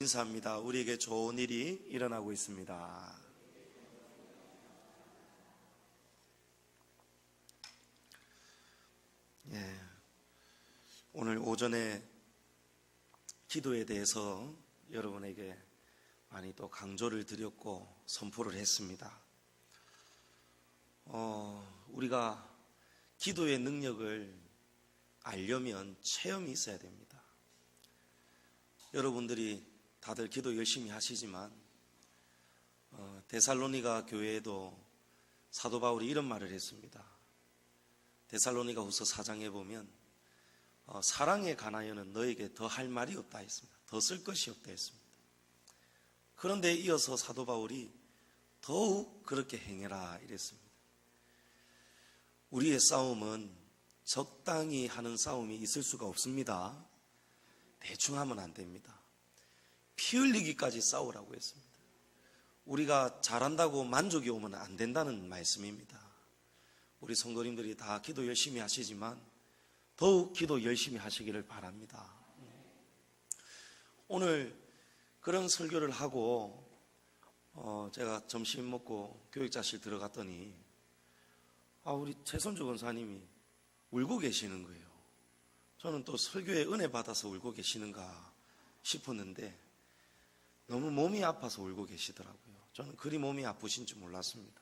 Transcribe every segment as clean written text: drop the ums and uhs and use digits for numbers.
감사합니다. 우리에게 좋은 일이 일어나고 있습니다. 오늘 오전에 기도에 대해서 여러분에게 많이 또 강조를 드렸고 선포를 했습니다. 우리가 기도의 능력을 알려면 체험이 있어야 됩니다. 여러분들이 다들 기도 열심히 하시지만 데살로니가 교회에도 사도 바울이 이런 말을 했습니다. 데살로니가 후서 4장에 보면 사랑에 관하여는 너에게 더 할 말이 없다 했습니다. 더 쓸 것이 없다 했습니다. 그런데 이어서 사도 바울이 더욱 그렇게 행해라 이랬습니다. 우리의 싸움은 적당히 하는 싸움이 있을 수가 없습니다. 대충 하면 안 됩니다. 피 흘리기까지 싸우라고 했습니다. 우리가 잘한다고 만족이 오면 안 된다는 말씀입니다. 우리 성도님들이 다 기도 열심히 하시지만 더욱 기도 열심히 하시기를 바랍니다. 오늘 그런 설교를 하고 제가 점심 먹고 교육자실 들어갔더니 우리 최선주 권사님이 울고 계시는 거예요. 저는 또 설교에 은혜 받아서 울고 계시는가 싶었는데 너무 몸이 아파서 울고 계시더라고요. 저는 그리 몸이 아프신 줄 몰랐습니다.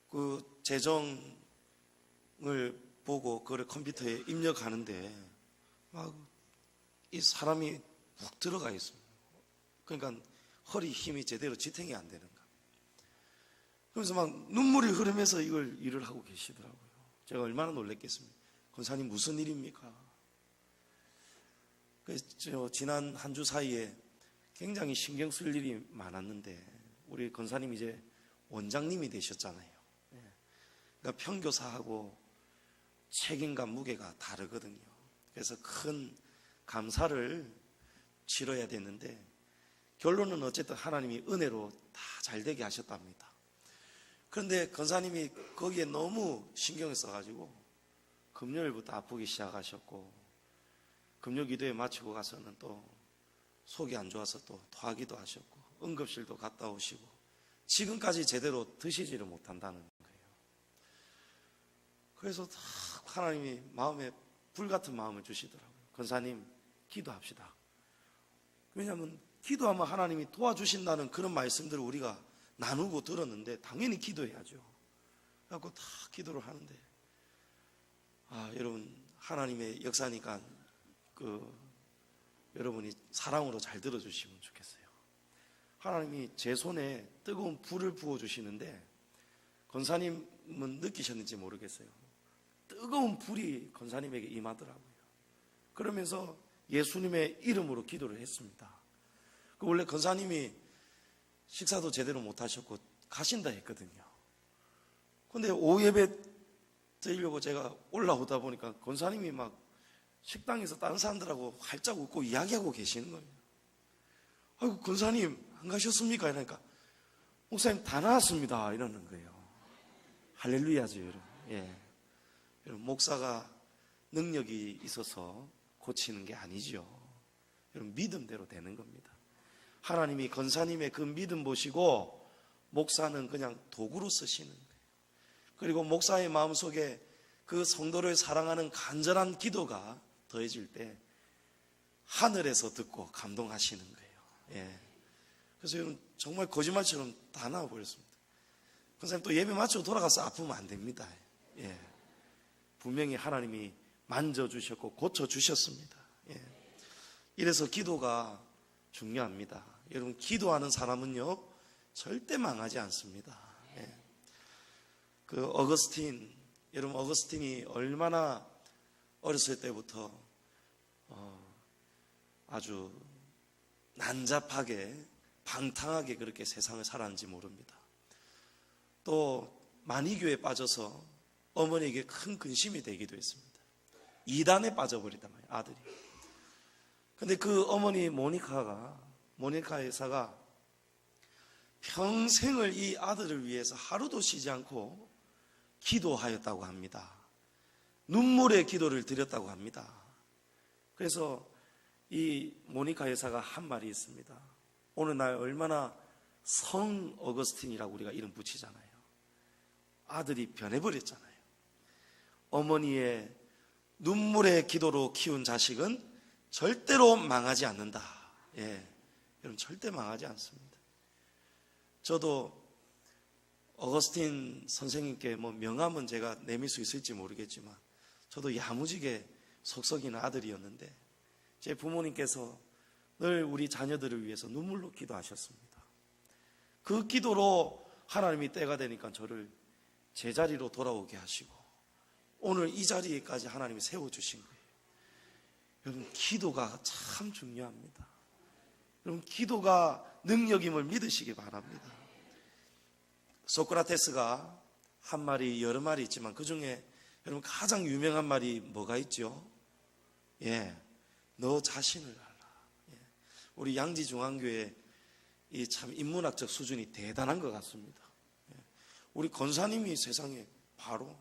그 재정을 보고 그걸 컴퓨터에 입력하는데 막 이 사람이 푹 들어가 있습니다. 그러니까 허리 힘이 제대로 지탱이 안 되는가. 그래서 막 눈물이 흐르면서 이걸 일을 하고 계시더라고요. 제가 얼마나 놀랬겠습니까? 권사님 무슨 일입니까? 그래서 지난 한 주 사이에 굉장히 신경 쓸 일이 많았는데 우리 권사님 이제 원장님이 되셨잖아요. 그러니까 평교사하고 책임과 무게가 다르거든요. 그래서 큰 감사를 치러야 되는데 결론은 어쨌든 하나님이 은혜로 다 잘되게 하셨답니다. 그런데 권사님이 거기에 너무 신경을 써가지고 금요일부터 아프기 시작하셨고 금요 기도에 마치고 가서는 또 속이 안 좋아서 또 토하기도 하셨고 응급실도 갔다 오시고 지금까지 제대로 드시지를 못한다는 거예요. 그래서 하나님이 마음에 불같은 마음을 주시더라고요. 권사님 기도합시다. 왜냐하면 기도하면 하나님이 도와주신다는 그런 말씀들을 우리가 나누고 들었는데 당연히 기도해야죠. 그래서 다 기도를 하는데 여러분 하나님의 역사니까 여러분이 사랑으로 잘 들어주시면 좋겠어요. 하나님이 제 손에 뜨거운 불을 부어주시는데 권사님은 느끼셨는지 모르겠어요. 뜨거운 불이 권사님에게 임하더라고요. 그러면서 예수님의 이름으로 기도를 했습니다. 원래 권사님이 식사도 제대로 못하셨고 가신다 했거든요. 근데 오후 예배 드리려고 제가 올라오다 보니까 권사님이 막 식당에서 다른 사람들하고 활짝 웃고 이야기하고 계시는 거예요. 아이고 권사님 안 가셨습니까? 이러니까 목사님 다 나왔습니다 이러는 거예요. 할렐루야죠 여러분. 여러분 목사가 능력이 있어서 고치는 게 아니죠. 여러분 믿음대로 되는 겁니다. 하나님이 권사님의 그 믿음 보시고 목사는 그냥 도구로 쓰시는 거예요. 그리고 목사의 마음속에 그 성도를 사랑하는 간절한 기도가 더해질 때 하늘에서 듣고 감동하시는 거예요. 그래서 여러분 정말 거짓말처럼 다 나와버렸습니다. 권사님 또 예배 마치고 돌아가서 아프면 안 됩니다. 분명히 하나님이 만져주셨고 고쳐주셨습니다. 이래서 기도가 중요합니다. 여러분 기도하는 사람은요 절대 망하지 않습니다. 그 어거스틴, 여러분 어거스틴이 얼마나 어렸을 때부터 아주 난잡하게 방탕하게 그렇게 세상을 살았는지 모릅니다. 또 만이교에 빠져서 어머니에게 큰 근심이 되기도 했습니다. 이단에 빠져버리단 말이에요, 아들이. 근데 그 어머니 모니카 여사가 평생을 이 아들을 위해서 하루도 쉬지 않고 기도하였다고 합니다. 눈물의 기도를 드렸다고 합니다. 그래서 이 모니카 여사가 한 말이 있습니다. 어느 날 얼마나 성 어거스틴이라고 우리가 이름 붙이잖아요. 아들이 변해버렸잖아요. 어머니의 눈물의 기도로 키운 자식은 절대로 망하지 않는다. 예, 여러분 절대 망하지 않습니다. 저도 어거스틴 선생님께 명함은 제가 내밀 수 있을지 모르겠지만 저도 야무지게 속썩이는 아들이었는데 제 부모님께서 늘 우리 자녀들을 위해서 눈물로 기도하셨습니다. 그 기도로 하나님이 때가 되니까 저를 제자리로 돌아오게 하시고 오늘 이 자리에까지 하나님이 세워주신 거예요. 여러분 기도가 참 중요합니다. 여러분 기도가 능력임을 믿으시기 바랍니다. 소크라테스가 한 말이 여러 말이 있지만 그 중에 여러분 가장 유명한 말이 뭐가 있죠? 예, 너 자신을 알라. 예, 우리 양지중앙교회 이 참 인문학적 수준이 대단한 것 같습니다. 예, 우리 권사님이 세상에 바로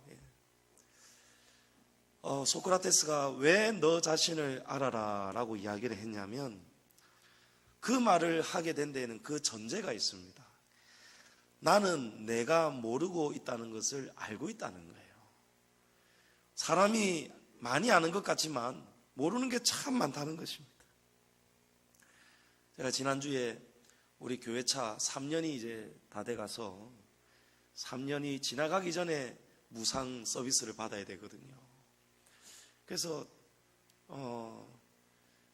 소크라테스가 왜 너 자신을 알아라 라고 이야기를 했냐면 그 말을 하게 된 데에는 그 전제가 있습니다. 나는 내가 모르고 있다는 것을 알고 있다는 거예요. 사람이 많이 아는 것 같지만 모르는 게 참 많다는 것입니다. 제가 지난주에 우리 교회차 3년이 이제 다 돼가서 3년이 지나가기 전에 무상 서비스를 받아야 되거든요. 그래서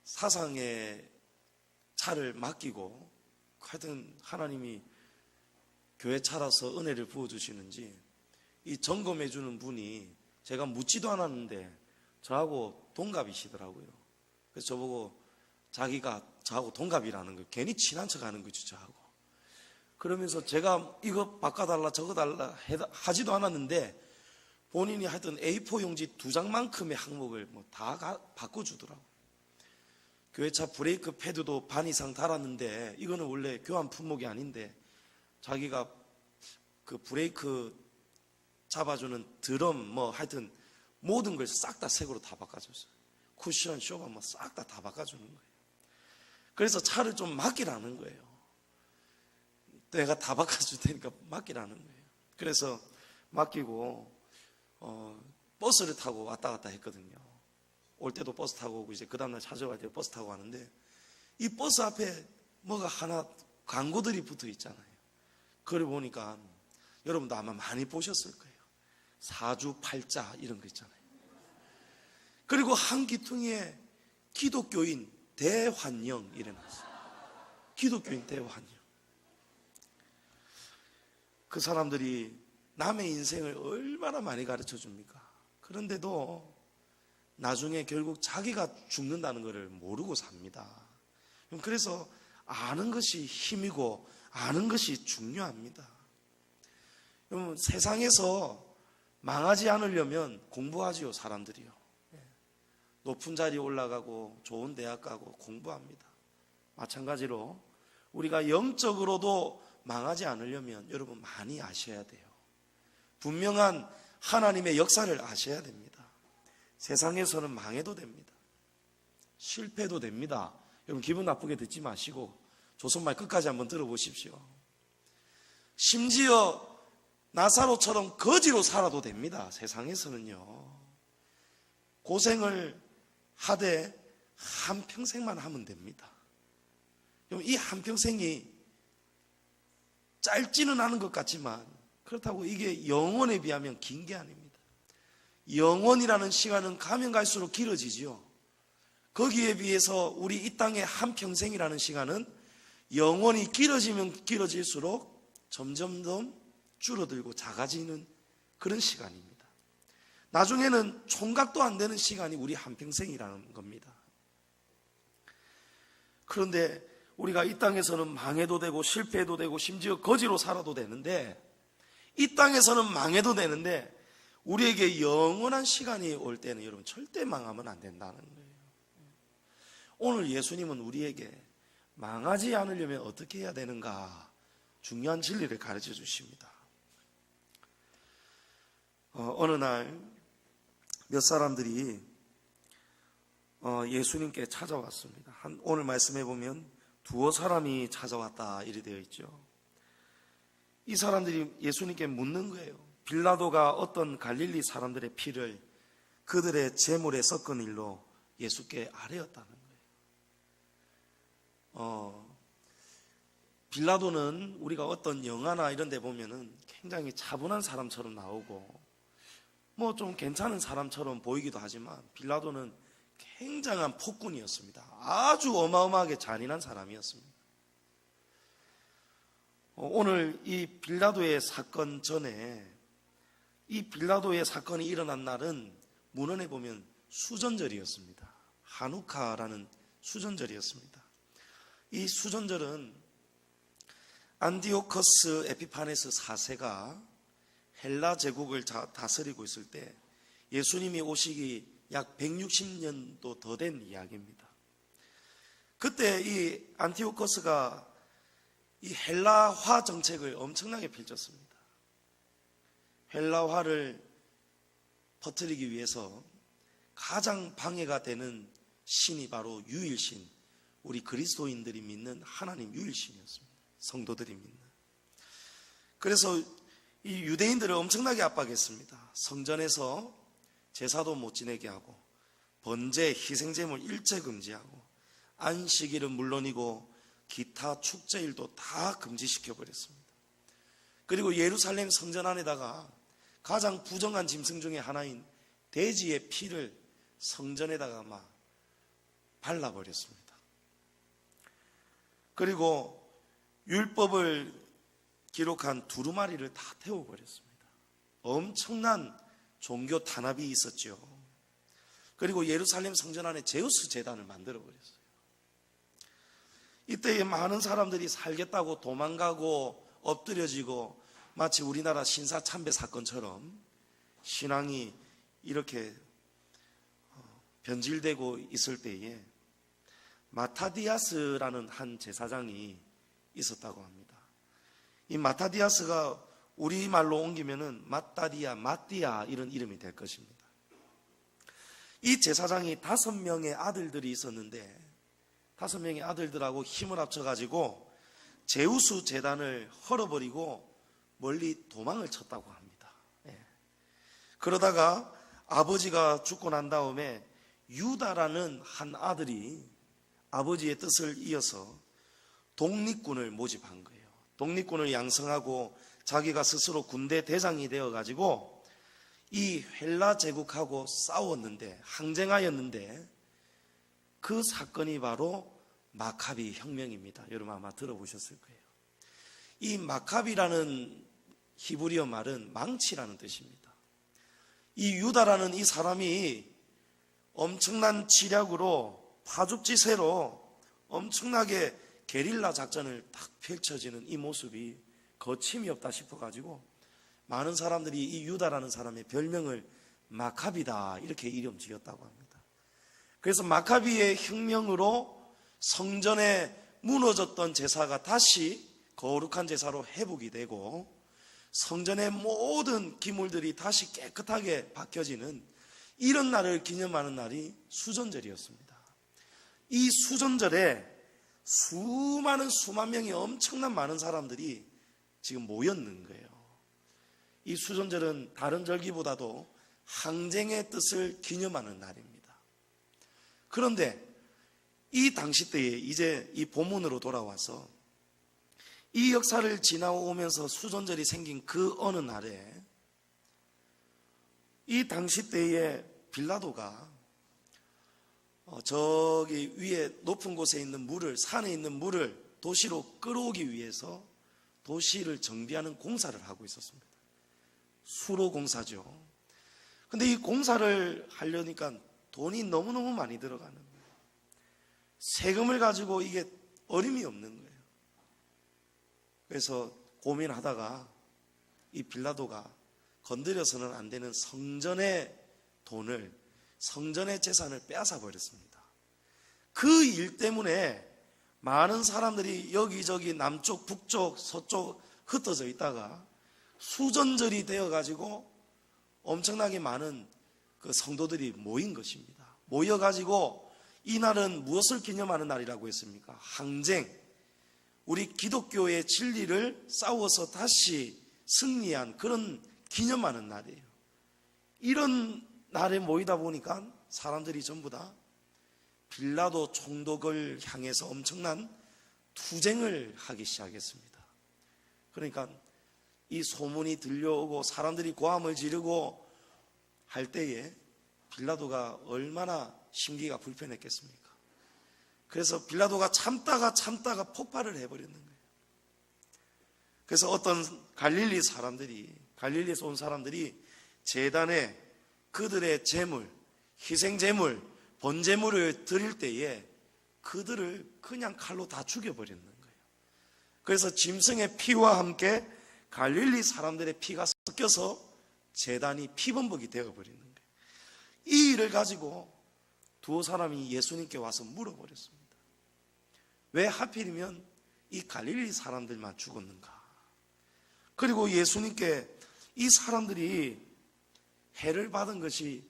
사상의 차를 맡기고 하여튼 하나님이 교회 차라서 은혜를 부어주시는지 이 점검해 주는 분이 제가 묻지도 않았는데 저하고 동갑이시더라고요. 그래서 저보고 자기가 저하고 동갑이라는 거예요. 괜히 친한 척 하는 거죠, 저하고. 그러면서 제가 이거 바꿔달라 저거 달라 하지도 않았는데 본인이 하여튼 A4 용지 2장만큼의 항목을 다 바꿔주더라고요. 교회차 브레이크 패드도 반 이상 달았는데 이거는 원래 교환 품목이 아닌데 자기가 그 브레이크 잡아주는 드럼 하여튼 모든 걸 싹 다 색으로 다 바꿔줬어요. 쿠션, 쇼바 싹 다 바꿔주는 거예요. 그래서 차를 좀 맡기라는 거예요. 내가 다 바꿔줄 테니까 맡기라는 거예요. 그래서 맡기고 버스를 타고 왔다 갔다 했거든요. 올 때도 버스 타고 오고 이제 그 다음날 찾아갈 때 버스 타고 가는데 이 버스 앞에 뭐가 하나 광고들이 붙어 있잖아요. 그걸 보니까 여러분도 아마 많이 보셨을 거예요. 사주팔자 이런 거 있잖아요. 그리고 한 귀퉁이에 기독교인 대환영 이래놨어요. 기독교인 대환영. 그 사람들이 남의 인생을 얼마나 많이 가르쳐 줍니까? 그런데도 나중에 결국 자기가 죽는다는 것을 모르고 삽니다. 그래서 아는 것이 힘이고 아는 것이 중요합니다. 여러분 세상에서 망하지 않으려면 공부하지요, 사람들이요. 높은 자리에 올라가고 좋은 대학 가고 공부합니다. 마찬가지로 우리가 영적으로도 망하지 않으려면 여러분 많이 아셔야 돼요. 분명한 하나님의 역사를 아셔야 됩니다. 세상에서는 망해도 됩니다. 실패도 됩니다. 여러분 기분 나쁘게 듣지 마시고 조선말 끝까지 한번 들어보십시오. 심지어 나사로처럼 거지로 살아도 됩니다. 세상에서는요. 고생을 하되 한평생만 하면 됩니다. 이 한평생이 짧지는 않은 것 같지만 그렇다고 이게 영원에 비하면 긴 게 아닙니다. 영원이라는 시간은 가면 갈수록 길어지지요. 거기에 비해서 우리 이 땅의 한평생이라는 시간은 영원이 길어지면 길어질수록 점점 더 줄어들고 작아지는 그런 시간입니다. 나중에는 총각도 안 되는 시간이 우리 한평생이라는 겁니다. 그런데 우리가 이 땅에서는 망해도 되고 실패해도 되고 심지어 거지로 살아도 되는데 이 땅에서는 망해도 되는데 우리에게 영원한 시간이 올 때는 여러분 절대 망하면 안 된다는 거예요. 오늘 예수님은 우리에게 망하지 않으려면 어떻게 해야 되는가 중요한 진리를 가르쳐 주십니다. 어느 날 몇 사람들이 예수님께 찾아왔습니다. 오늘 말씀해 보면 두어 사람이 찾아왔다 이렇게 되어 있죠. 이 사람들이 예수님께 묻는 거예요. 빌라도가 어떤 갈릴리 사람들의 피를 그들의 제물에 섞은 일로 예수께 아뢰었다는 거예요. 빌라도는 우리가 어떤 영화나 이런 데 보면은 굉장히 차분한 사람처럼 나오고 뭐 좀 괜찮은 사람처럼 보이기도 하지만 빌라도는 굉장한 폭군이었습니다. 아주 어마어마하게 잔인한 사람이었습니다. 오늘 이 빌라도의 사건 전에 이 빌라도의 사건이 일어난 날은 문헌에 보면 수전절이었습니다. 하누카라는 수전절이었습니다. 이 수전절은 안디오커스 에피파네스 4세가 헬라 제국을 다스리고 있을 때 예수님이 오시기 약 160년도 더 된 이야기입니다. 그때 이 안티오커스가 이 헬라화 정책을 엄청나게 펼쳤습니다. 헬라화를 퍼뜨리기 위해서 가장 방해가 되는 신이 바로 유일신, 우리 그리스도인들이 믿는 하나님 유일신이었습니다. 성도들이 믿는. 그래서 이 유대인들을 엄청나게 압박했습니다. 성전에서 제사도 못 지내게 하고 번제, 희생제물 일제 금지하고 안식일은 물론이고 기타 축제일도 다 금지시켜 버렸습니다. 그리고 예루살렘 성전 안에다가 가장 부정한 짐승 중에 하나인 돼지의 피를 성전에다가 막 발라버렸습니다. 그리고 율법을 기록한 두루마리를 다 태워버렸습니다. 엄청난 종교 탄압이 있었죠. 그리고 예루살렘 성전 안에 제우스 제단을 만들어버렸어요. 이때에 많은 사람들이 살겠다고 도망가고 엎드려지고 마치 우리나라 신사참배 사건처럼 신앙이 이렇게 변질되고 있을 때에 마타디아스라는 한 제사장이 있었다고 합니다. 이 마타디아스가 우리말로 옮기면은 마따디아, 마띠아 이런 이름이 될 것입니다. 이 제사장이 5명의 아들들이 있었는데 5명의 아들들하고 힘을 합쳐가지고 제우스 제단을 헐어버리고 멀리 도망을 쳤다고 합니다. 그러다가 아버지가 죽고 난 다음에 유다라는 한 아들이 아버지의 뜻을 이어서 독립군을 모집한 거예요. 독립군을 양성하고 자기가 스스로 군대 대장이 되어가지고 이 헬라 제국하고 싸웠는데, 항쟁하였는데 그 사건이 바로 마카비 혁명입니다. 여러분 아마 들어보셨을 거예요. 이 마카비라는 히브리어 말은 망치라는 뜻입니다. 이 유다라는 이 사람이 엄청난 지략으로 파죽지세로 엄청나게 게릴라 작전을 딱 펼쳐지는 이 모습이 거침이 없다 싶어가지고 많은 사람들이 이 유다라는 사람의 별명을 마카비다 이렇게 이름 지었다고 합니다. 그래서 마카비의 혁명으로 성전에 무너졌던 제사가 다시 거룩한 제사로 회복이 되고 성전의 모든 기물들이 다시 깨끗하게 바뀌어지는 이런 날을 기념하는 날이 수전절이었습니다. 이 수전절에 수만 명의 엄청난 많은 사람들이 지금 모였는 거예요. 이 수전절은 다른 절기보다도 항쟁의 뜻을 기념하는 날입니다. 그런데 이 당시 때에 이제 이 본문으로 돌아와서 이 역사를 지나오면서 수전절이 생긴 그 어느 날에 이 당시 때에 빌라도가 저기 위에 높은 곳에 있는 물을, 산에 있는 물을 도시로 끌어오기 위해서 도시를 정비하는 공사를 하고 있었습니다. 수로 공사죠. 근데 이 공사를 하려니까 돈이 너무너무 많이 들어가는 거예요. 세금을 가지고 이게 어림이 없는 거예요. 그래서 고민하다가 이 빌라도가 건드려서는 안 되는 성전의 돈을, 성전의 재산을 빼앗아 버렸습니다. 그 일 때문에 많은 사람들이 여기저기 남쪽, 북쪽, 서쪽 흩어져 있다가 수전절이 되어가지고 엄청나게 많은 그 성도들이 모인 것입니다. 모여가지고 이 날은 무엇을 기념하는 날이라고 했습니까? 항쟁. 우리 기독교의 진리를 싸워서 다시 승리한 그런 기념하는 날이에요. 이런 날에 모이다 보니까 사람들이 전부 다 빌라도 총독을 향해서 엄청난 투쟁을 하기 시작했습니다. 그러니까 이 소문이 들려오고 사람들이 고함을 지르고 할 때에 빌라도가 얼마나 심기가 불편했겠습니까? 그래서 빌라도가 참다가 폭발을 해버렸는 거예요. 그래서 어떤 갈릴리에서 온 사람들이 제단에 그들의 제물, 희생제물, 번제물을 드릴 때에 그들을 그냥 칼로 다 죽여버리는 거예요. 그래서 짐승의 피와 함께 갈릴리 사람들의 피가 섞여서 제단이 피범벅이 되어버리는 거예요. 이 일을 가지고 두 사람이 예수님께 와서 물어버렸습니다. 왜 하필이면 이 갈릴리 사람들만 죽었는가? 그리고 예수님께 이 사람들이 해를 받은 것이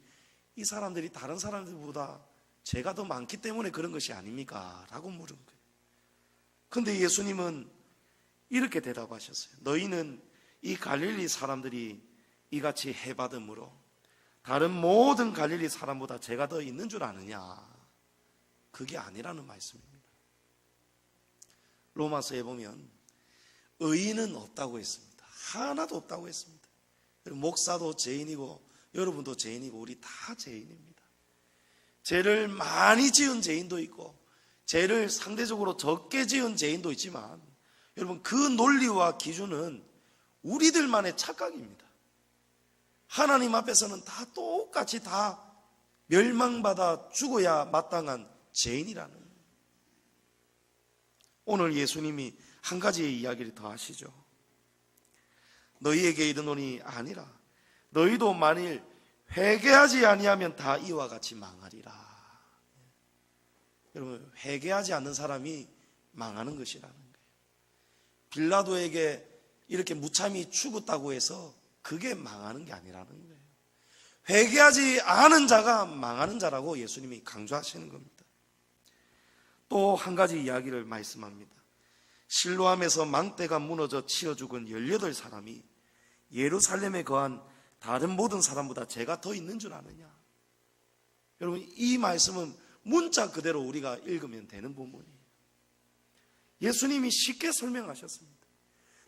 이 사람들이 다른 사람들보다 죄가 더 많기 때문에 그런 것이 아닙니까? 라고 물은 거예요. 그런데 예수님은 이렇게 대답하셨어요. 너희는 이 갈릴리 사람들이 이같이 해받음으로 다른 모든 갈릴리 사람보다 죄가 더 있는 줄 아느냐? 그게 아니라는 말씀입니다. 로마서에 보면 의인은 없다고 했습니다. 하나도 없다고 했습니다. 목사도 죄인이고 여러분도 죄인이고 우리 다 죄인입니다. 죄를 많이 지은 죄인도 있고 죄를 상대적으로 적게 지은 죄인도 있지만 여러분 그 논리와 기준은 우리들만의 착각입니다. 하나님 앞에서는 다 똑같이 다 멸망받아 죽어야 마땅한 죄인이라는 거예요. 오늘 예수님이 한 가지의 이야기를 더 하시죠. 너희에게 이르노니 아니라 너희도 만일 회개하지 아니하면 다 이와 같이 망하리라. 여러분 회개하지 않는 사람이 망하는 것이라는 거예요. 빌라도에게 이렇게 무참히 죽었다고 해서 그게 망하는 게 아니라는 거예요. 회개하지 않은 자가 망하는 자라고 예수님이 강조하시는 겁니다. 또 한 가지 이야기를 말씀합니다. 실로암에서 망대가 무너져 치어 죽은 18사람이 예루살렘에 거한 다른 모든 사람보다 죄가 더 있는 줄 아느냐? 여러분 이 말씀은 문자 그대로 우리가 읽으면 되는 부분이에요. 예수님이 쉽게 설명하셨습니다.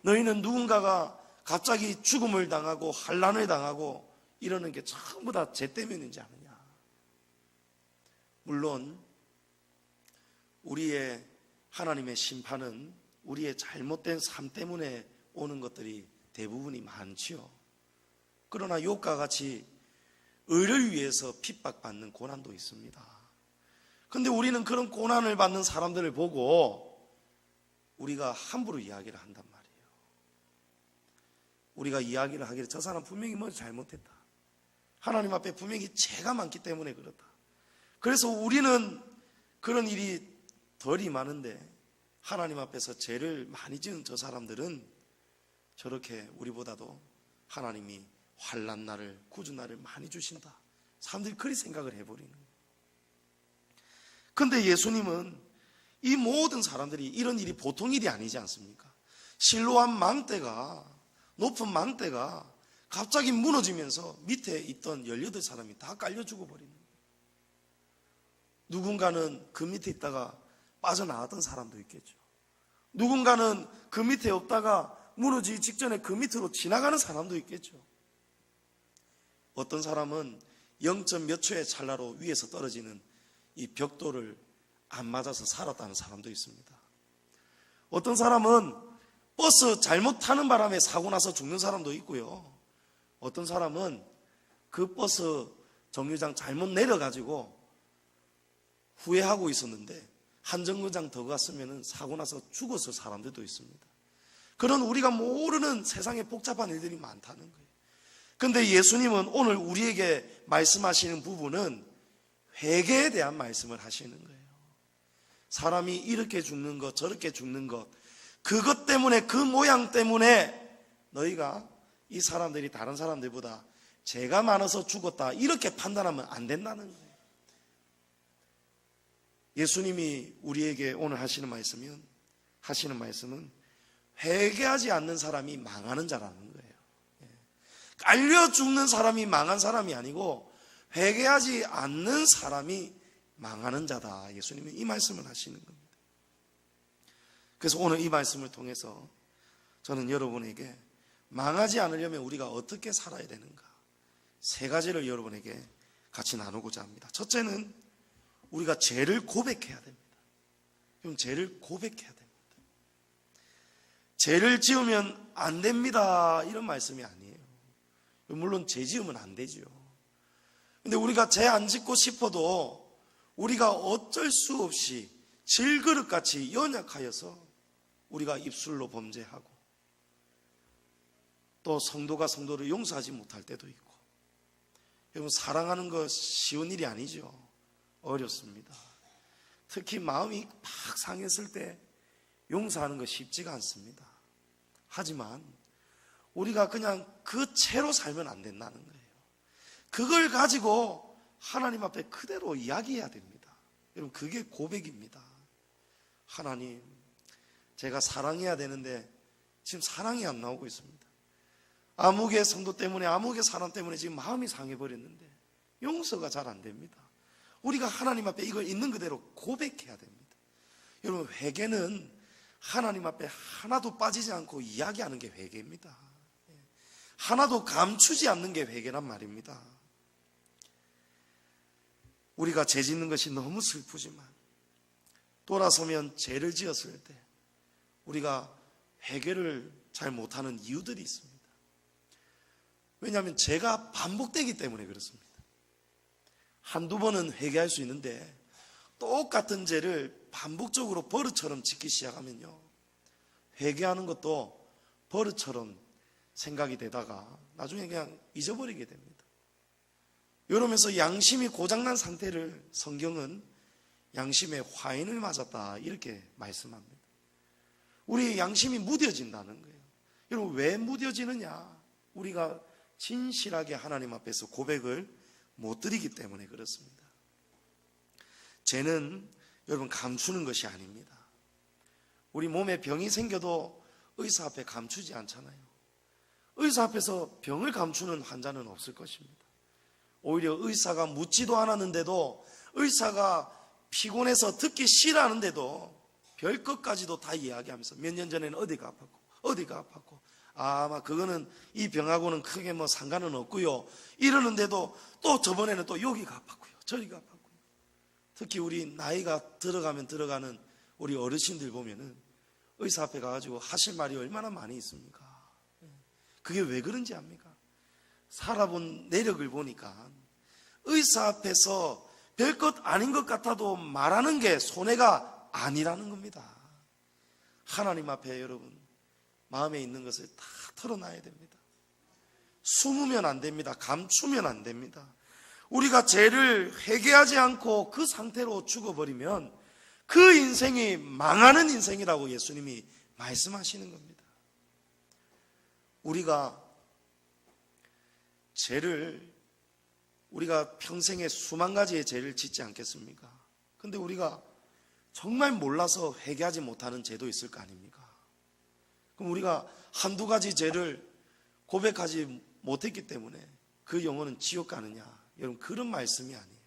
너희는 누군가가 갑자기 죽음을 당하고 환난을 당하고 이러는 게 전부 다 죄 때문인지 아느냐? 물론 우리의 하나님의 심판은 우리의 잘못된 삶 때문에 오는 것들이 대부분이 많지요. 그러나 욥과 같이 의를 위해서 핍박받는 고난도 있습니다. 그런데 우리는 그런 고난을 받는 사람들을 보고 우리가 함부로 이야기를 한단 말이에요. 우리가 이야기를 하기를 저 사람 분명히 뭐 잘못했다. 하나님 앞에 분명히 죄가 많기 때문에 그렇다. 그래서 우리는 그런 일이 덜이 많은데 하나님 앞에서 죄를 많이 지은 저 사람들은 저렇게 우리보다도 하나님이 환난 날을 구주 날을 많이 주신다. 사람들이 그리 생각을 해버리는 거예요. 그런데 예수님은 이 모든 사람들이 이런 일이 보통 일이 아니지 않습니까? 실로암 망대가 높은 망대가 갑자기 무너지면서 밑에 있던 18사람이 다 깔려 죽어버리는 거예요. 누군가는 그 밑에 있다가 빠져나왔던 사람도 있겠죠. 누군가는 그 밑에 없다가 무너지기 직전에 그 밑으로 지나가는 사람도 있겠죠. 어떤 사람은 0. 몇 초의 찰나로 위에서 떨어지는 이 벽돌을 안 맞아서 살았다는 사람도 있습니다. 어떤 사람은 버스 잘못 타는 바람에 사고 나서 죽는 사람도 있고요. 어떤 사람은 그 버스 정류장 잘못 내려가지고 후회하고 있었는데 한 정거장 더 갔으면 사고 나서 죽었을 사람들도 있습니다. 그런 우리가 모르는 세상에 복잡한 일들이 많다는 거예요. 그런데 예수님은 오늘 우리에게 말씀하시는 부분은 회개에 대한 말씀을 하시는 거예요. 사람이 이렇게 죽는 것 저렇게 죽는 것 그것 때문에 그 모양 때문에 너희가 이 사람들이 다른 사람들보다 죄가 많아서 죽었다 이렇게 판단하면 안 된다는 거예요. 예수님이 우리에게 오늘 하시는 말씀은 회개하지 않는 사람이 망하는 자라는 거예요. 깔려 죽는 사람이 망한 사람이 아니고 회개하지 않는 사람이 망하는 자다. 예수님이 이 말씀을 하시는 겁니다. 그래서 오늘 이 말씀을 통해서 저는 여러분에게 망하지 않으려면 우리가 어떻게 살아야 되는가, 세 가지를 여러분에게 같이 나누고자 합니다. 첫째는 우리가 죄를 고백해야 됩니다. 그럼 죄를 고백해야 됩니다. 죄를 지으면 안 됩니다, 이런 말씀이 아니에요. 물론 죄 지으면 안 되죠. 근데 우리가 죄 안 짓고 싶어도 우리가 어쩔 수 없이 질그릇같이 연약하여서 우리가 입술로 범죄하고 또 성도가 성도를 용서하지 못할 때도 있고. 여러분, 사랑하는 거 쉬운 일이 아니죠. 어렵습니다. 특히 마음이 팍 상했을 때 용서하는 거 쉽지가 않습니다. 하지만 우리가 그냥 그 채로 살면 안 된다는 거예요. 그걸 가지고 하나님 앞에 그대로 이야기해야 됩니다. 여러분, 그게 고백입니다. 하나님, 제가 사랑해야 되는데 지금 사랑이 안 나오고 있습니다. 아무개 성도 때문에, 아무개 사람 때문에 지금 마음이 상해버렸는데 용서가 잘 안 됩니다. 우리가 하나님 앞에 이걸 있는 그대로 고백해야 됩니다. 여러분, 회개는 하나님 앞에 하나도 빠지지 않고 이야기하는 게 회개입니다. 하나도 감추지 않는 게 회개란 말입니다. 우리가 죄 짓는 것이 너무 슬프지만 돌아서면 죄를 지었을 때 우리가 회개를 잘 못하는 이유들이 있습니다. 왜냐하면 죄가 반복되기 때문에 그렇습니다. 한두 번은 회개할 수 있는데 똑같은 죄를 반복적으로 버릇처럼 짓기 시작하면요, 회개하는 것도 버릇처럼 생각이 되다가 나중에 그냥 잊어버리게 됩니다. 이러면서 양심이 고장난 상태를 성경은 양심의 화인을 맞았다, 이렇게 말씀합니다. 우리의 양심이 무뎌진다는 거예요. 여러분, 왜 무뎌지느냐? 우리가 진실하게 하나님 앞에서 고백을 못 드리기 때문에 그렇습니다. 죄는 여러분 감추는 것이 아닙니다. 우리 몸에 병이 생겨도 의사 앞에 감추지 않잖아요. 의사 앞에서 병을 감추는 환자는 없을 것입니다. 오히려 의사가 묻지도 않았는데도, 의사가 피곤해서 듣기 싫어하는데도 별것까지도 다 이야기하면서 몇 년 전에는 어디가 아팠고 아마 그거는 이 병하고는 크게 뭐 상관은 없고요, 이러는데도 또 저번에는 또 여기가 아팠고요, 저리가 아팠고요. 특히 우리 나이가 들어가면 들어가는 우리 어르신들 보면은 의사 앞에 가가지고 하실 말이 얼마나 많이 있습니까? 그게 왜 그런지 압니까? 살아본 내력을 보니까 의사 앞에서 별것 아닌 것 같아도 말하는 게 손해가 아니라는 겁니다. 하나님 앞에 여러분 마음에 있는 것을 다 털어놔야 됩니다. 숨으면 안 됩니다. 감추면 안 됩니다. 우리가 죄를 회개하지 않고 그 상태로 죽어버리면 그 인생이 망하는 인생이라고 예수님이 말씀하시는 겁니다. 우리가 평생에 수만 가지의 죄를 짓지 않겠습니까? 근데 우리가 정말 몰라서 회개하지 못하는 죄도 있을 거 아닙니까? 그럼 우리가 한두 가지 죄를 고백하지 못했기 때문에 그 영혼은 지옥 가느냐? 여러분, 그런 말씀이 아니에요.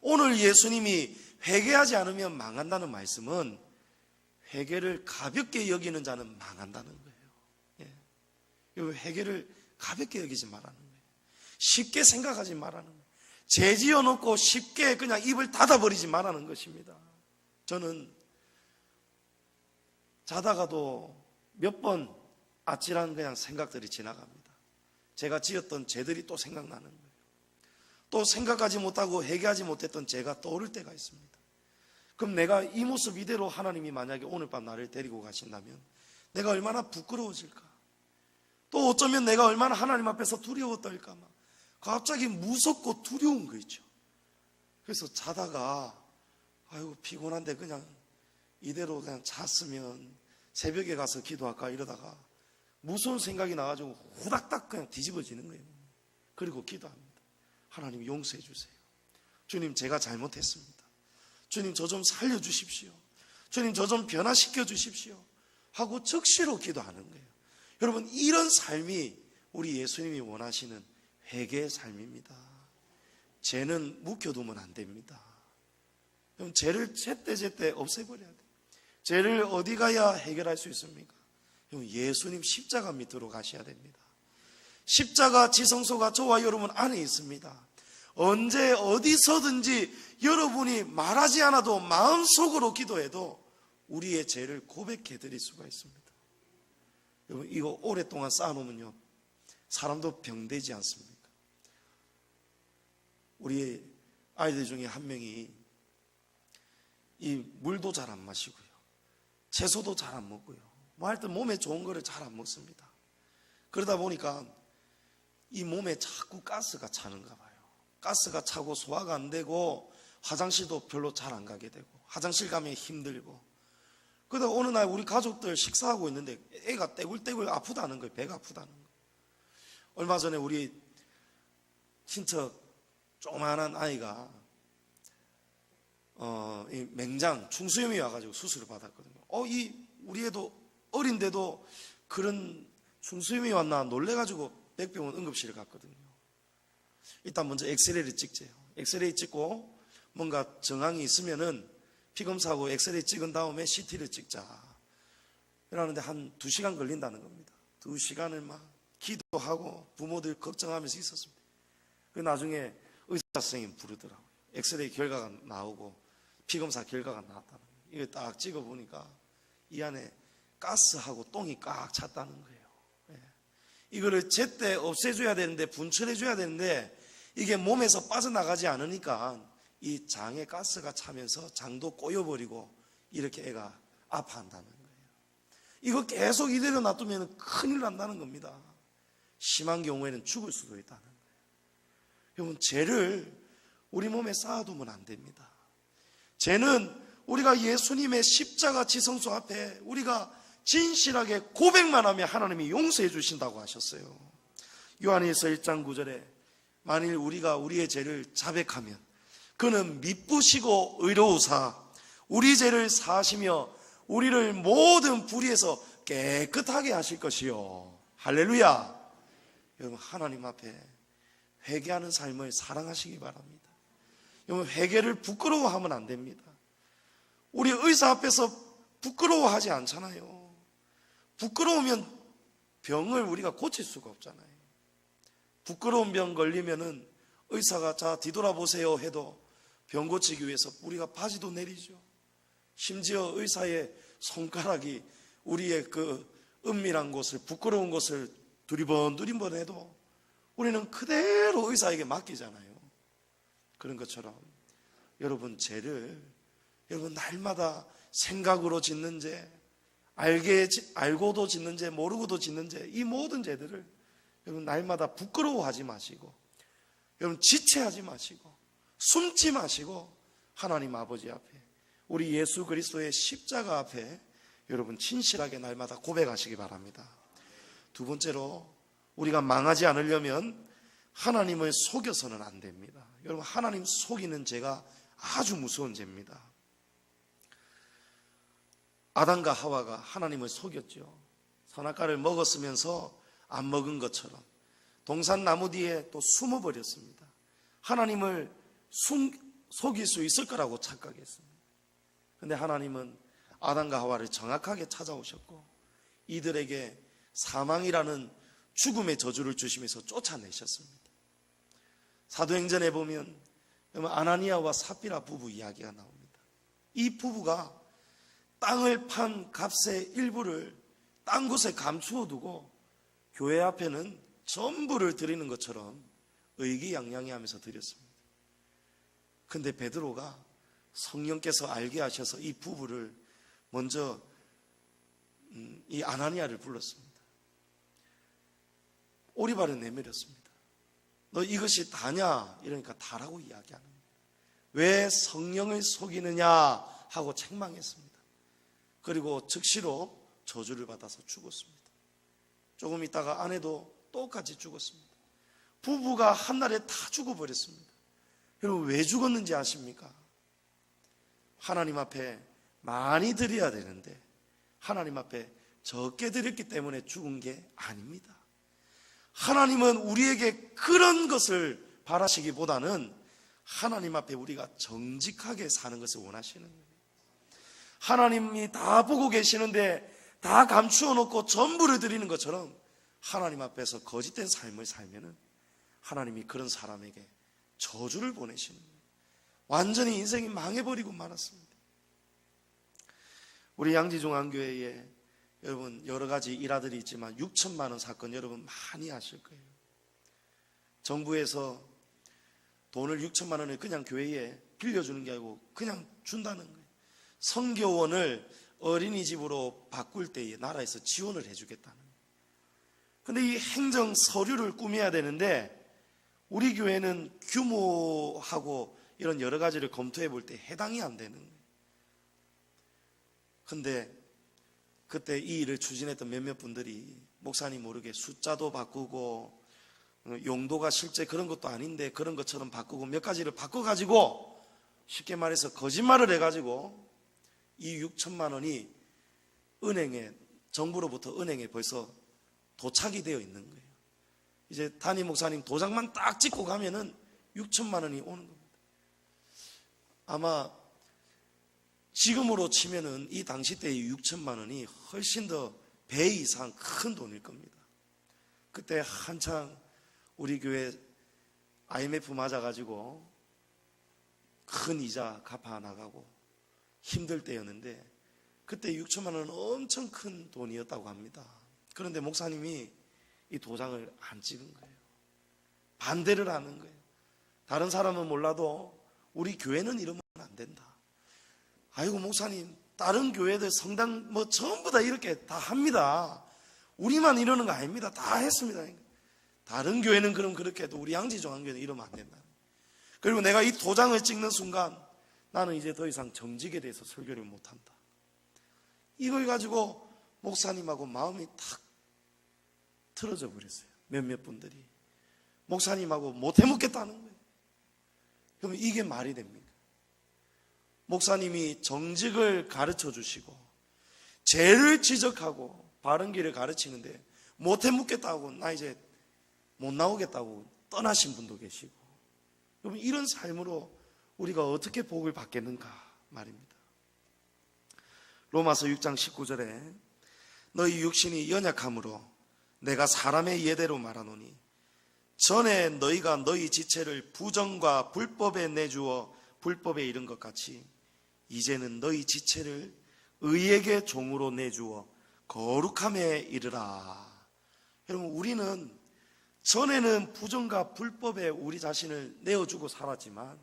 오늘 예수님이 회개하지 않으면 망한다는 말씀은 회개를 가볍게 여기는 자는 망한다는 거예요. 여러분, 회개를 가볍게 여기지 말라는 거예요. 쉽게 생각하지 말라는 거예요. 죄 지어놓고 쉽게 그냥 입을 닫아버리지 말라는 것입니다. 저는 자다가도 몇 번 아찔한 그냥 생각들이 지나갑니다. 제가 지었던 죄들이 또 생각나는 거예요. 또 생각하지 못하고 회개하지 못했던 죄가 떠오를 때가 있습니다. 그럼 내가 이 모습 이대로 하나님이 만약에 오늘 밤 나를 데리고 가신다면 내가 얼마나 부끄러워질까? 또 어쩌면 내가 얼마나 하나님 앞에서 두려워 떨까? 막 갑자기 무섭고 두려운 거 있죠. 그래서 자다가 아이고 피곤한데 그냥 이대로 그냥 잤으면 새벽에 가서 기도할까 이러다가 무서운 생각이 나가지고 후닥닥 그냥 뒤집어지는 거예요. 그리고 기도합니다. 하나님 용서해 주세요. 주님, 제가 잘못했습니다. 주님 저 좀 살려주십시오. 주님 저 좀 변화시켜 주십시오 하고 즉시로 기도하는 거예요. 여러분, 이런 삶이 우리 예수님이 원하시는 회개의 삶입니다. 죄는 묵혀두면 안 됩니다. 죄를 제때제때 없애버려야 돼요. 죄를 어디 가야 해결할 수 있습니까? 예수님 십자가 밑으로 가셔야 됩니다. 십자가 지성소가 저와 여러분 안에 있습니다. 언제 어디서든지 여러분이 말하지 않아도 마음속으로 기도해도 우리의 죄를 고백해 드릴 수가 있습니다. 여러분, 이거 오랫동안 쌓아놓으면요 사람도 병되지 않습니까? 우리 아이들 중에 한 명이 이 물도 잘 안 마시고요, 채소도 잘 안 먹고요, 뭐 하여튼 몸에 좋은 거를 잘 안 먹습니다. 그러다 보니까 이 몸에 자꾸 가스가 차는가 봐요. 가스가 차고 소화가 안 되고 화장실도 별로 잘 안 가게 되고 화장실 가면 힘들고, 그러다 어느 날 우리 가족들 식사하고 있는데 애가 떼굴떼굴 아프다는 거예요. 배가 아프다는 거예요. 얼마 전에 우리 친척 조그만한 아이가 이 맹장 충수염이 와가지고 수술을 받았거든요. 우리 애도 어린데도 그런 충수염이 왔나 놀래가지고 백병원 응급실에 갔거든요. 일단 먼저 엑스레이를 찍재요. 엑스레이 찍고 뭔가 정황이 있으면은 피검사하고 엑스레이 찍은 다음에 CT를 찍자. 이러는데 한 2시간 걸린다는 겁니다. 2시간을 막 기도하고 부모들 걱정하면서 있었습니다. 그 나중에 의사 선생님 부르더라고요. 엑스레이 결과가 나오고 피검사 결과가 나왔다는 거예요. 이거 딱 찍어보니까 이 안에 가스하고 똥이 꽉 찼다는 거예요. 이거를 제때 없애줘야 되는데, 분출해줘야 되는데 이게 몸에서 빠져나가지 않으니까 이 장에 가스가 차면서 장도 꼬여버리고 이렇게 애가 아파한다는 거예요. 이거 계속 이대로 놔두면 큰일 난다는 겁니다. 심한 경우에는 죽을 수도 있다는 거예요. 여러분, 죄를 우리 몸에 쌓아두면 안 됩니다. 죄는 우리가 예수님의 십자가 지성소 앞에 우리가 진실하게 고백만 하면 하나님이 용서해 주신다고 하셨어요. 요한일서 1장 9절에 만일 우리가 우리의 죄를 자백하면 그는 미쁘시고 의로우사 우리 죄를 사하시며 우리를 모든 불의에서 깨끗하게 하실 것이요. 할렐루야. 여러분, 하나님 앞에 회개하는 삶을 사랑하시기 바랍니다. 여러분, 회개를 부끄러워하면 안 됩니다. 우리 의사 앞에서 부끄러워하지 않잖아요. 부끄러우면 병을 우리가 고칠 수가 없잖아요. 부끄러운 병 걸리면은 의사가 자 뒤돌아보세요 해도 병 고치기 위해서 우리가 바지도 내리죠. 심지어 의사의 손가락이 우리의 그 은밀한 곳을, 부끄러운 곳을 두리번 해도 우리는 그대로 의사에게 맡기잖아요. 그런 것처럼 여러분, 죄를 여러분 날마다 생각으로 짓는 죄, 알고도 짓는 죄, 모르고도 짓는 죄, 이 모든 죄들을 여러분 날마다 부끄러워하지 마시고, 여러분 지체하지 마시고, 숨지 마시고 하나님 아버지 앞에, 우리 예수 그리스도의 십자가 앞에 여러분 진실하게 날마다 고백하시기 바랍니다. 두 번째로, 우리가 망하지 않으려면 하나님을 속여서는 안 됩니다. 여러분, 하나님 속이는 죄가 아주 무서운 죄입니다. 아담과 하와가 하나님을 속였죠. 선악과를 먹었으면서 안 먹은 것처럼 동산 나무 뒤에 또 숨어버렸습니다. 하나님을 속일 수 있을 거라고 착각했습니다. 그런데 하나님은 아담과 하와를 정확하게 찾아오셨고 이들에게 사망이라는 죽음의 저주를 주시면서 쫓아내셨습니다. 사도행전에 보면 아나니아와 삽비라 부부 이야기가 나옵니다. 이 부부가 땅을 판 값의 일부를 딴 곳에 감추어 두고 교회 앞에는 전부를 드리는 것처럼 의기양양해하면서 드렸습니다. 근데 베드로가 성령께서 알게 하셔서 이 부부를 먼저 이 아나니아를 불렀습니다. 오리발을 내밀었습니다. 너 이것이 다냐? 이러니까 다라고 이야기하는 거예요. 왜 성령을 속이느냐 하고 책망했습니다. 그리고 즉시로 저주를 받아서 죽었습니다. 조금 있다가 아내도 똑같이 죽었습니다. 부부가 한날에 다 죽어버렸습니다. 여러분, 왜 죽었는지 아십니까? 하나님 앞에 많이 드려야 되는데 하나님 앞에 적게 드렸기 때문에 죽은 게 아닙니다. 하나님은 우리에게 그런 것을 바라시기보다는 하나님 앞에 우리가 정직하게 사는 것을 원하시는 거예요. 하나님이 다 보고 계시는데 다 감추어 놓고 전부를 드리는 것처럼 하나님 앞에서 거짓된 삶을 살면은 하나님이 그런 사람에게 저주를 보내시는 거예요. 완전히 인생이 망해버리고 말았습니다. 우리 양지중앙교회에 여러분 여러 가지 일화들이 있지만 6천만 원 사건 여러분 많이 아실 거예요. 정부에서 돈을 6천만 원을 그냥 교회에 빌려주는 게 아니고 그냥 준다는 거예요. 성교원을 어린이집으로 바꿀 때에 나라에서 지원을 해주겠다는 거예요. 근데 이 행정 서류를 꾸며야 되는데 우리 교회는 규모하고 이런 여러 가지를 검토해 볼 때 해당이 안 되는 거예요. 근데 그때 이 일을 추진했던 몇몇 분들이 목사님 모르게 숫자도 바꾸고 용도가 실제 그런 것도 아닌데 그런 것처럼 바꾸고 몇 가지를 바꿔가지고 쉽게 말해서 거짓말을 해가지고 이 6천만 원이 은행에 정부로부터 은행에 벌써 도착이 되어 있는 거예요. 이제 담임 목사님 도장만 딱 찍고 가면은 6천만 원이 오는 겁니다. 아마 지금으로 치면은 이 당시 때의 6천만 원이 훨씬 더 배 이상 큰 돈일 겁니다. 그때 한창 우리 교회 IMF 맞아가지고 큰 이자 갚아 나가고 힘들 때였는데 그때 6천만 원은 엄청 큰 돈이었다고 합니다. 그런데 목사님이 이 도장을 안 찍은 거예요. 반대를 하는 거예요. 다른 사람은 몰라도 우리 교회는 이러면 안 된다. 아이고 목사님 다른 교회들 성당 뭐 전부 다 이렇게 다 합니다. 우리만 이러는 거 아닙니다. 다 했습니다. 다른 교회는 그럼 그렇게 해도 우리 양지중앙교회는 이러면 안 된다. 그리고 내가 이 도장을 찍는 순간 나는 이제 더 이상 정직에 대해서 설교를 못한다. 이걸 가지고 목사님하고 마음이 탁 틀어져 버렸어요. 몇몇 분들이 목사님하고 못 해먹겠다는 거예요. 그러면 이게 말이 됩니까? 목사님이 정직을 가르쳐 주시고 죄를 지적하고 바른 길을 가르치는데 못 해먹겠다고 나 이제 못 나오겠다고 떠나신 분도 계시고, 여러분 이런 삶으로 우리가 어떻게 복을 받겠는가 말입니다. 로마서 6장 19절에 너희 육신이 연약함으로 내가 사람의 예대로 말하노니 전에 너희가 너희 지체를 부정과 불법에 내주어 불법에 이른 것 같이 이제는 너희 지체를 의에게 종으로 내주어 거룩함에 이르라. 여러분 우리는 전에는 부정과 불법에 우리 자신을 내어주고 살았지만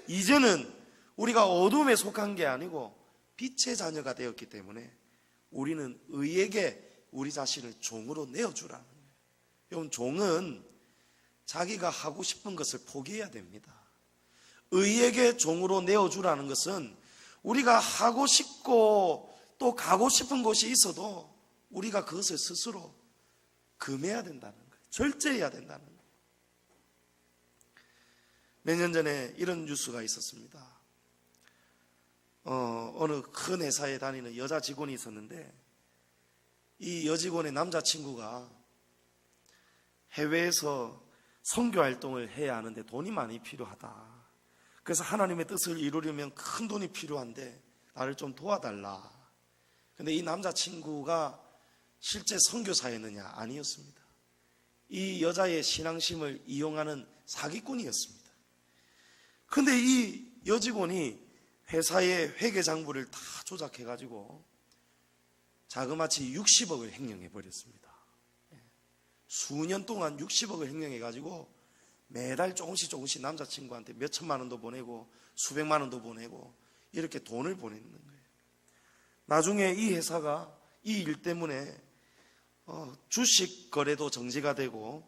이제는 우리가 어둠에 속한 게 아니고 빛의 자녀가 되었기 때문에 우리는 의에게 우리 자신을 종으로 내어주라는 거예요. 여러분 종은 자기가 하고 싶은 것을 포기해야 됩니다. 의에게 종으로 내어주라는 것은 우리가 하고 싶고 또 가고 싶은 곳이 있어도 우리가 그것을 스스로 금해야 된다는 거예요. 절제해야 된다는 거예요. 몇 년 전에 이런 뉴스가 있었습니다. 어느 큰 회사에 다니는 여자 직원이 있었는데 이 여직원의 남자친구가 해외에서 선교 활동을 해야 하는데 돈이 많이 필요하다. 그래서 하나님의 뜻을 이루려면 큰 돈이 필요한데 나를 좀 도와달라. 근데 이 남자친구가 실제 선교사였느냐? 아니었습니다. 이 여자의 신앙심을 이용하는 사기꾼이었습니다. 근데 이 여직원이 회사의 회계장부를 다 조작해가지고 자그마치 60억을 횡령해버렸습니다. 수년 동안 60억을 횡령해가지고 매달 조금씩 남자친구한테 몇 천만 원도 보내고 수백만 원도 보내고 이렇게 돈을 보내는 거예요. 나중에 이 회사가 이 일 때문에 주식 거래도 정지가 되고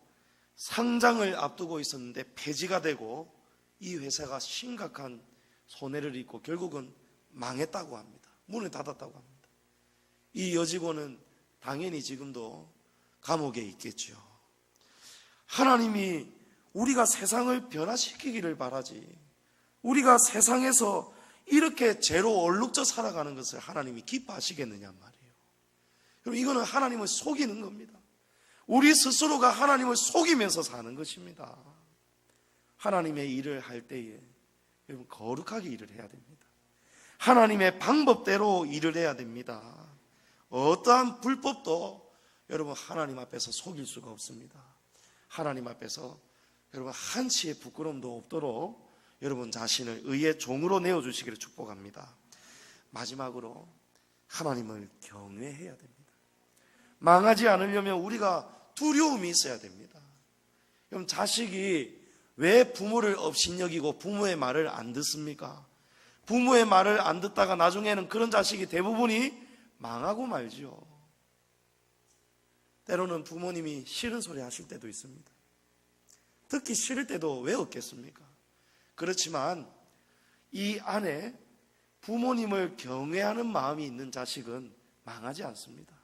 상장을 앞두고 있었는데 폐지가 되고 이 회사가 심각한 손해를 입고 결국은 망했다고 합니다. 문을 닫았다고 합니다. 이 여직원은 당연히 지금도 감옥에 있겠죠. 하나님이 우리가 세상을 변화시키기를 바라지 우리가 세상에서 이렇게 죄로 얼룩져 살아가는 것을 하나님이 기뻐하시겠느냐 말이에요. 그럼 이거는 하나님을 속이는 겁니다. 우리 스스로가 하나님을 속이면서 사는 것입니다. 하나님의 일을 할 때에 여러분 거룩하게 일을 해야 됩니다. 하나님의 방법대로 일을 해야 됩니다. 어떠한 불법도 여러분 하나님 앞에서 속일 수가 없습니다. 하나님 앞에서 여러분 한치의 부끄러움도 없도록 여러분 자신을 의의 종으로 내어주시기를 축복합니다. 마지막으로 하나님을 경외해야 됩니다. 망하지 않으려면 우리가 두려움이 있어야 됩니다. 그럼 자식이 왜 부모를 업신여기고 부모의 말을 안 듣습니까? 부모의 말을 안 듣다가 나중에는 그런 자식이 대부분이 망하고 말죠. 때로는 부모님이 싫은 소리 하실 때도 있습니다. 듣기 싫을 때도 왜 없겠습니까? 그렇지만 이 안에 부모님을 경외하는 마음이 있는 자식은 망하지 않습니다.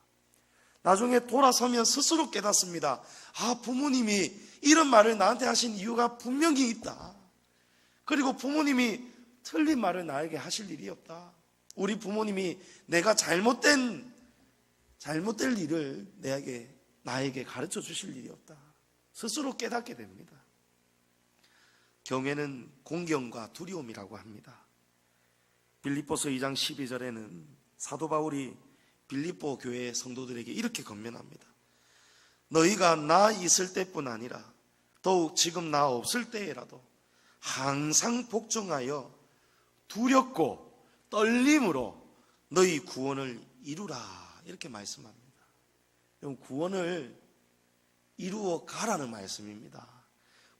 나중에 돌아서면 스스로 깨닫습니다. 아, 부모님이 이런 말을 나한테 하신 이유가 분명히 있다. 그리고 부모님이 틀린 말을 나에게 하실 일이 없다. 우리 부모님이 내가 잘못될 일을 나에게 가르쳐 주실 일이 없다. 스스로 깨닫게 됩니다. 경외는 공경과 두려움이라고 합니다. 빌립보서 2장 12절에는 사도 바울이 빌립보 교회의 성도들에게 이렇게 권면합니다. 너희가 나 있을 때뿐 아니라 더욱 지금 나 없을 때에라도 항상 복종하여 두렵고 떨림으로 너희 구원을 이루라, 이렇게 말씀합니다. 여러분, 구원을 이루어 가라는 말씀입니다.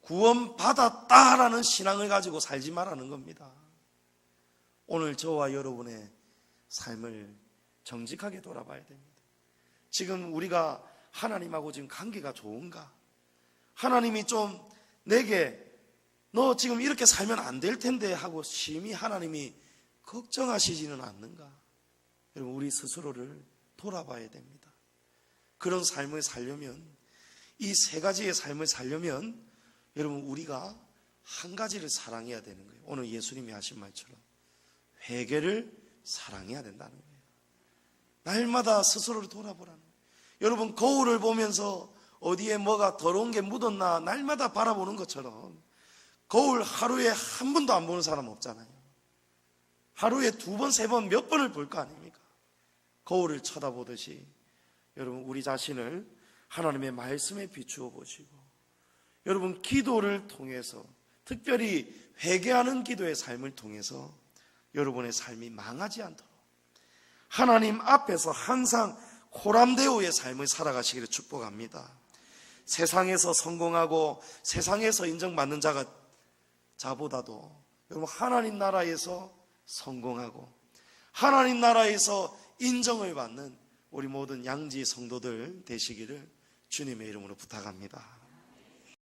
구원받았다라는 신앙을 가지고 살지 말라는 겁니다. 오늘 저와 여러분의 삶을 정직하게 돌아봐야 됩니다. 지금 우리가 하나님하고 지금 관계가 좋은가? 하나님이 좀 내게 너 지금 이렇게 살면 안 될 텐데 하고 심히 하나님이 걱정하시지는 않는가? 여러분, 우리 스스로를 돌아봐야 됩니다. 그런 삶을 살려면, 이 세 가지의 삶을 살려면 여러분, 우리가 한 가지를 사랑해야 되는 거예요. 오늘 예수님이 하신 말처럼 회개를 사랑해야 된다는 거예요. 날마다 스스로를 돌아보라는 거예요. 여러분, 거울을 보면서 어디에 뭐가 더러운 게 묻었나 날마다 바라보는 것처럼 거울 하루에 한 번도 안 보는 사람 없잖아요. 하루에 2번, 3번, 몇 번을 볼 거 아닙니까? 거울을 쳐다보듯이 여러분, 우리 자신을 하나님의 말씀에 비추어 보시고, 여러분, 기도를 통해서, 특별히 회개하는 기도의 삶을 통해서 여러분의 삶이 망하지 않도록 하나님 앞에서 항상 코람데오의 삶을 살아가시기를 축복합니다. 세상에서 성공하고 세상에서 인정받는 자보다도 여러분, 하나님 나라에서 성공하고 하나님 나라에서 인정을 받는 우리 모든 양지 성도들 되시기를 주님의 이름으로 부탁합니다.